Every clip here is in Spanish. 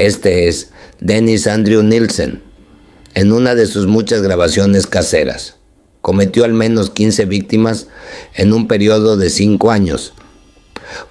Este es Dennis Andrew Nielsen, en una de sus muchas grabaciones caseras. Cometió al menos 15 víctimas en un periodo de 5 años.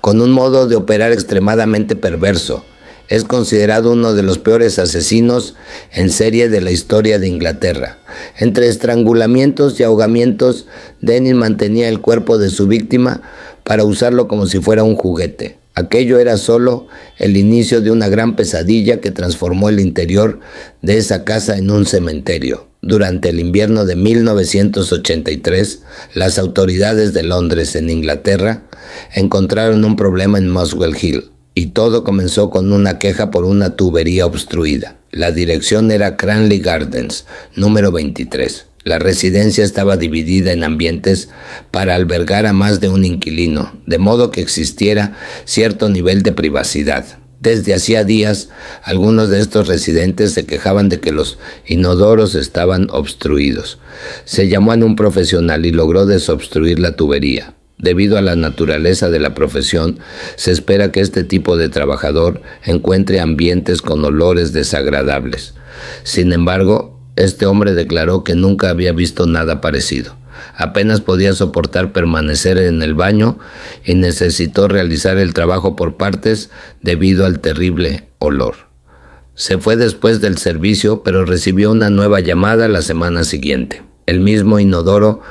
Con un modo de operar extremadamente perverso, es considerado uno de los peores asesinos en serie de la historia de Inglaterra. Entre estrangulamientos y ahogamientos, Dennis mantenía el cuerpo de su víctima para usarlo como si fuera un juguete. Aquello era solo el inicio de una gran pesadilla que transformó el interior de esa casa en un cementerio. Durante el invierno de 1983, las autoridades de Londres, en Inglaterra, encontraron un problema en Muswell Hill, y todo comenzó con una queja por una tubería obstruida. La dirección era Cranley Gardens, número 23. La residencia estaba dividida en ambientes para albergar a más de un inquilino, de modo que existiera cierto nivel de privacidad. Desde hacía días, algunos de estos residentes se quejaban de que los inodoros estaban obstruidos. Se llamó a un profesional y logró desobstruir la tubería. Debido a la naturaleza de la profesión, se espera que este tipo de trabajador encuentre ambientes con olores desagradables. Sin embargo, este hombre declaró que nunca había visto nada parecido. Apenas podía soportar permanecer en el baño y necesitó realizar el trabajo por partes debido al terrible olor. Se fue después del servicio, pero recibió una nueva llamada la semana siguiente. El mismo inodoro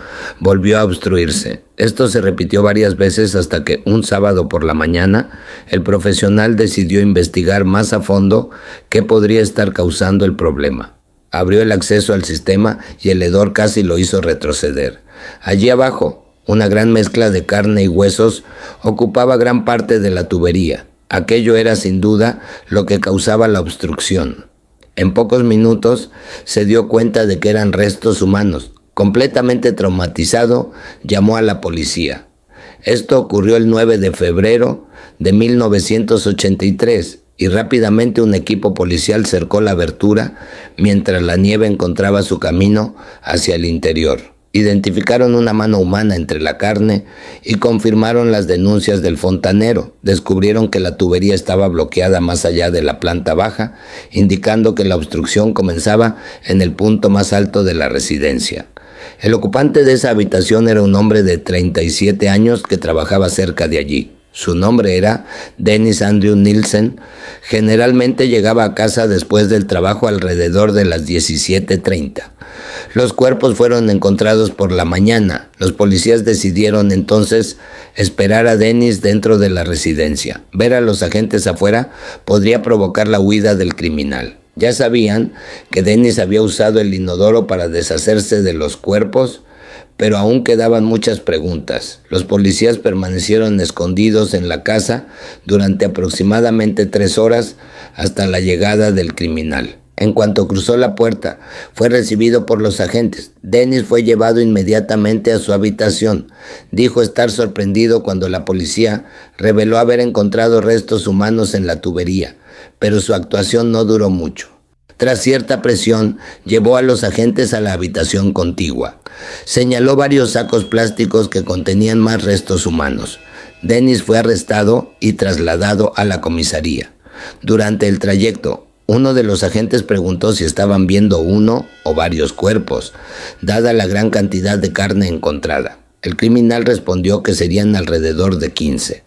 volvió a obstruirse. Esto se repitió varias veces hasta que un sábado por la mañana el profesional decidió investigar más a fondo qué podría estar causando el problema. Abrió el acceso al sistema y el hedor casi lo hizo retroceder. Allí abajo, una gran mezcla de carne y huesos ocupaba gran parte de la tubería. Aquello era sin duda lo que causaba la obstrucción. En pocos minutos se dio cuenta de que eran restos humanos. Completamente traumatizado, llamó a la policía. Esto ocurrió el 9 de febrero de 1983 y rápidamente un equipo policial cercó la abertura mientras la nieve encontraba su camino hacia el interior. Identificaron una mano humana entre la carne y confirmaron las denuncias del fontanero. Descubrieron que la tubería estaba bloqueada más allá de la planta baja, indicando que la obstrucción comenzaba en el punto más alto de la residencia. El ocupante de esa habitación era un hombre de 37 años que trabajaba cerca de allí. Su nombre era Dennis Andrew Nielsen. Generalmente llegaba a casa después del trabajo alrededor de las 17:30. Los cuerpos fueron encontrados por la mañana. Los policías decidieron entonces esperar a Dennis dentro de la residencia. Ver a los agentes afuera podría provocar la huida del criminal. Ya sabían que Dennis había usado el inodoro para deshacerse de los cuerpos, pero aún quedaban muchas preguntas. Los policías permanecieron escondidos en la casa durante aproximadamente 3 horas hasta la llegada del criminal. En cuanto cruzó la puerta, fue recibido por los agentes. Dennis fue llevado inmediatamente a su habitación. Dijo estar sorprendido cuando la policía reveló haber encontrado restos humanos en la tubería, pero su actuación no duró mucho. Tras cierta presión, llevó a los agentes a la habitación contigua. Señaló varios sacos plásticos que contenían más restos humanos. Dennis fue arrestado y trasladado a la comisaría. Durante el trayecto, uno de los agentes preguntó si estaban viendo uno o varios cuerpos, dada la gran cantidad de carne encontrada. El criminal respondió que serían alrededor de 15.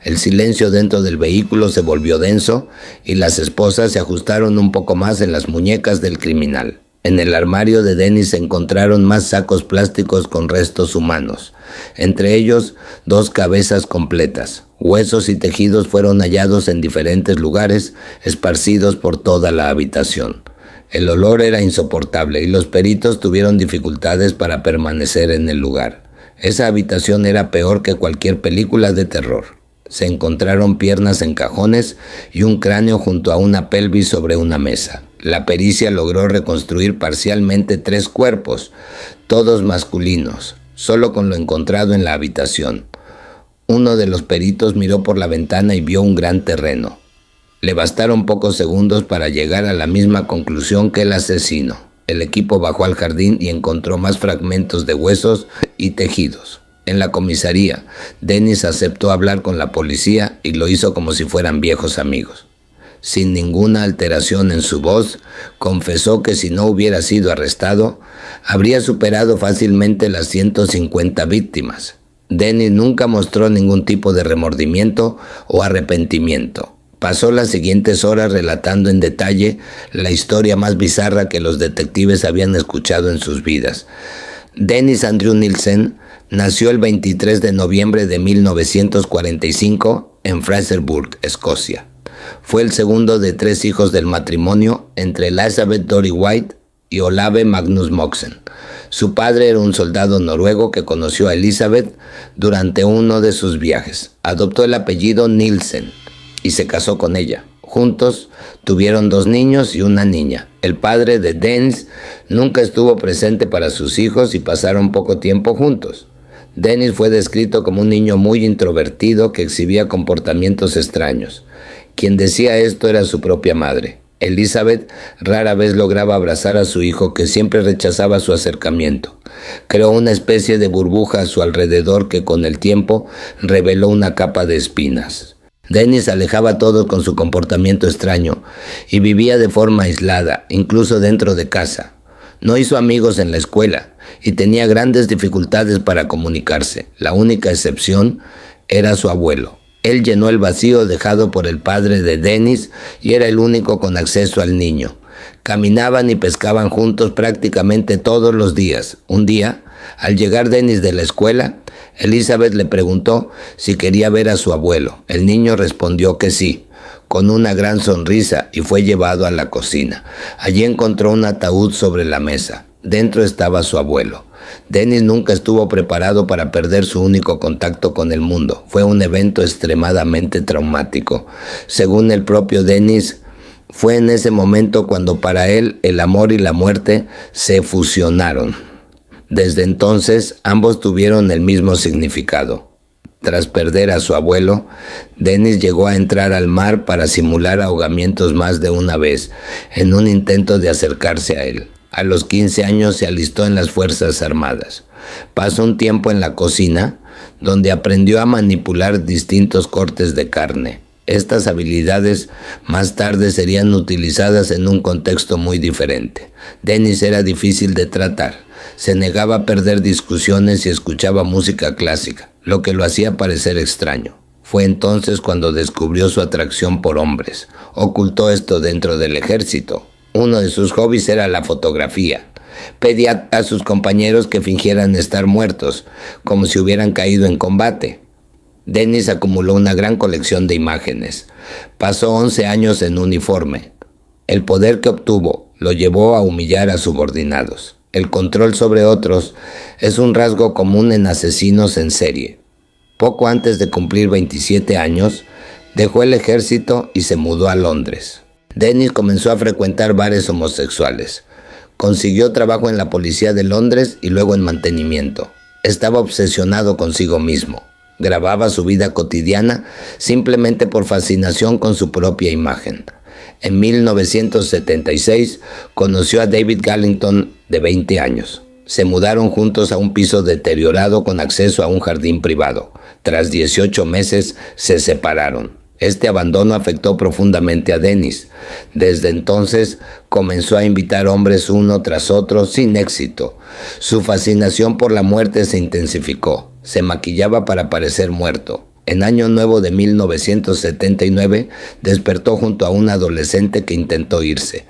El silencio dentro del vehículo se volvió denso y las esposas se ajustaron un poco más en las muñecas del criminal. En el armario de Dennis se encontraron más sacos plásticos con restos humanos, entre ellos 2 cabezas completas. Huesos y tejidos fueron hallados en diferentes lugares, esparcidos por toda la habitación. El olor era insoportable y los peritos tuvieron dificultades para permanecer en el lugar. Esa habitación era peor que cualquier película de terror. Se encontraron piernas en cajones y un cráneo junto a una pelvis sobre una mesa. La pericia logró reconstruir parcialmente 3 cuerpos, todos masculinos, solo con lo encontrado en la habitación. Uno de los peritos miró por la ventana y vio un gran terreno. Le bastaron pocos segundos para llegar a la misma conclusión que el asesino. El equipo bajó al jardín y encontró más fragmentos de huesos y tejidos. En la comisaría, Dennis aceptó hablar con la policía y lo hizo como si fueran viejos amigos. sin ninguna alteración en su voz, confesó que si no hubiera sido arrestado, habría superado fácilmente las 150 víctimas. Dennis nunca mostró ningún tipo de remordimiento o arrepentimiento. Pasó las siguientes horas relatando en detalle la historia más bizarra que los detectives habían escuchado en sus vidas. Dennis Andrew Nielsen nació el 23 de noviembre de 1945 en Fraserburgh, Escocia. Fue el segundo de 3 hijos del matrimonio entre Elizabeth Dory White y Olave Magnus Moxen. Su padre era un soldado noruego que conoció a Elizabeth durante uno de sus viajes. Adoptó el apellido Nielsen y se casó con ella. Juntos tuvieron 2 niños y una niña. El padre de Dennis nunca estuvo presente para sus hijos y pasaron poco tiempo juntos. Dennis fue descrito como un niño muy introvertido que exhibía comportamientos extraños. Quien decía esto era su propia madre. Elizabeth rara vez lograba abrazar a su hijo, que siempre rechazaba su acercamiento. Creó una especie de burbuja a su alrededor que con el tiempo reveló una capa de espinas. Dennis alejaba a todos con su comportamiento extraño y vivía de forma aislada, incluso dentro de casa. No hizo amigos en la escuela y tenía grandes dificultades para comunicarse. La única excepción era su abuelo. Él llenó el vacío dejado por el padre de Dennis y era el único con acceso al niño. Caminaban y pescaban juntos prácticamente todos los días. Un día, al llegar Dennis de la escuela, Elizabeth le preguntó si quería ver a su abuelo. El niño respondió que sí, con una gran sonrisa, y fue llevado a la cocina. Allí encontró un ataúd sobre la mesa. Dentro estaba su abuelo. Dennis nunca estuvo preparado para perder su único contacto con el mundo. Fue un evento extremadamente traumático. Según el propio Dennis, fue en ese momento cuando para él el amor y la muerte se fusionaron. Desde entonces, ambos tuvieron el mismo significado. Tras perder a su abuelo, Dennis llegó a entrar al mar para simular ahogamientos más de una vez, en un intento de acercarse a él. A los 15 años se alistó en las Fuerzas Armadas. Pasó un tiempo en la cocina, donde aprendió a manipular distintos cortes de carne. Estas habilidades más tarde serían utilizadas en un contexto muy diferente. Dennis era difícil de tratar. Se negaba a perder discusiones y escuchaba música clásica, lo que lo hacía parecer extraño. Fue entonces cuando descubrió su atracción por hombres. Ocultó esto dentro del ejército. Uno de sus hobbies era la fotografía. Pedía a sus compañeros que fingieran estar muertos, como si hubieran caído en combate. Dennis acumuló una gran colección de imágenes. Pasó 11 años en uniforme. El poder que obtuvo lo llevó a humillar a subordinados. El control sobre otros es un rasgo común en asesinos en serie. Poco antes de cumplir 27 años, dejó el ejército y se mudó a Londres. Dennis comenzó a frecuentar bares homosexuales. Consiguió trabajo en la policía de Londres y luego en mantenimiento. Estaba obsesionado consigo mismo. Grababa su vida cotidiana simplemente por fascinación con su propia imagen. En 1976 conoció a David Gallington, de 20 años. Se mudaron juntos a un piso deteriorado con acceso a un jardín privado. Tras 18 meses se separaron. Este abandono afectó profundamente a Dennis. Desde entonces comenzó a invitar hombres uno tras otro sin éxito. Su fascinación por la muerte se intensificó. Se maquillaba para parecer muerto. En Año Nuevo de 1979 despertó junto a un adolescente que intentó irse.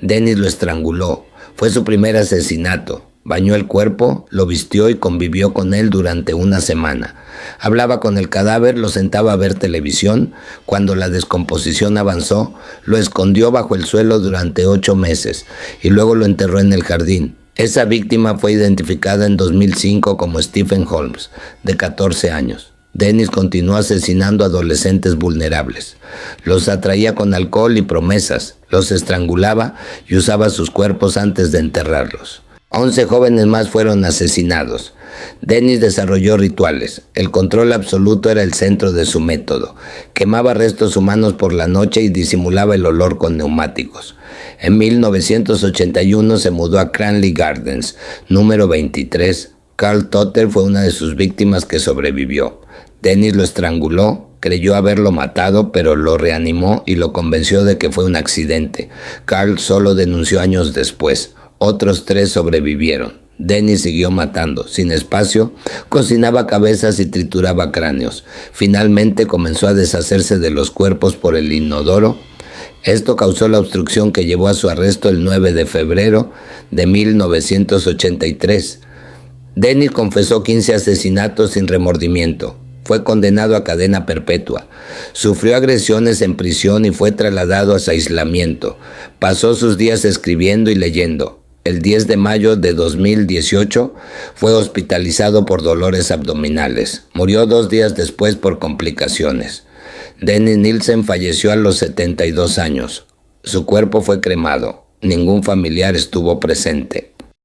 Dennis lo estranguló. Fue su primer asesinato. Bañó el cuerpo, lo vistió y convivió con él durante una semana. Hablaba con el cadáver, lo sentaba a ver televisión. Cuando la descomposición avanzó, lo escondió bajo el suelo durante 8 meses y luego lo enterró en el jardín. Esa víctima fue identificada en 2005 como Stephen Holmes, de 14 años. Dennis continuó asesinando a adolescentes vulnerables. Los atraía con alcohol y promesas, los estrangulaba y usaba sus cuerpos antes de enterrarlos. 11 jóvenes más fueron asesinados. Dennis desarrolló rituales. El control absoluto era el centro de su método. Quemaba restos humanos por la noche y disimulaba el olor con neumáticos. En 1981 se mudó a Cranley Gardens, número 23. Carl Totter fue una de sus víctimas que sobrevivió. Dennis lo estranguló, Creyó haberlo matado, pero lo reanimó y lo convenció de que fue un accidente. Carl solo denunció años después. Otros 3 sobrevivieron. Dennis siguió matando. Sin espacio, cocinaba cabezas y trituraba cráneos. Finalmente comenzó a deshacerse de los cuerpos por el inodoro. Esto causó la obstrucción que llevó a su arresto el 9 de febrero de 1983. Dennis confesó 15 asesinatos sin remordimiento. Fue condenado a cadena perpetua. Sufrió agresiones en prisión y fue trasladado a aislamiento. Pasó sus días escribiendo y leyendo. El 10 de mayo de 2018 fue hospitalizado por dolores abdominales. Murió 2 días después por complicaciones. Dennis Nilsen falleció a los 72 años. Su cuerpo fue cremado. Ningún familiar estuvo presente.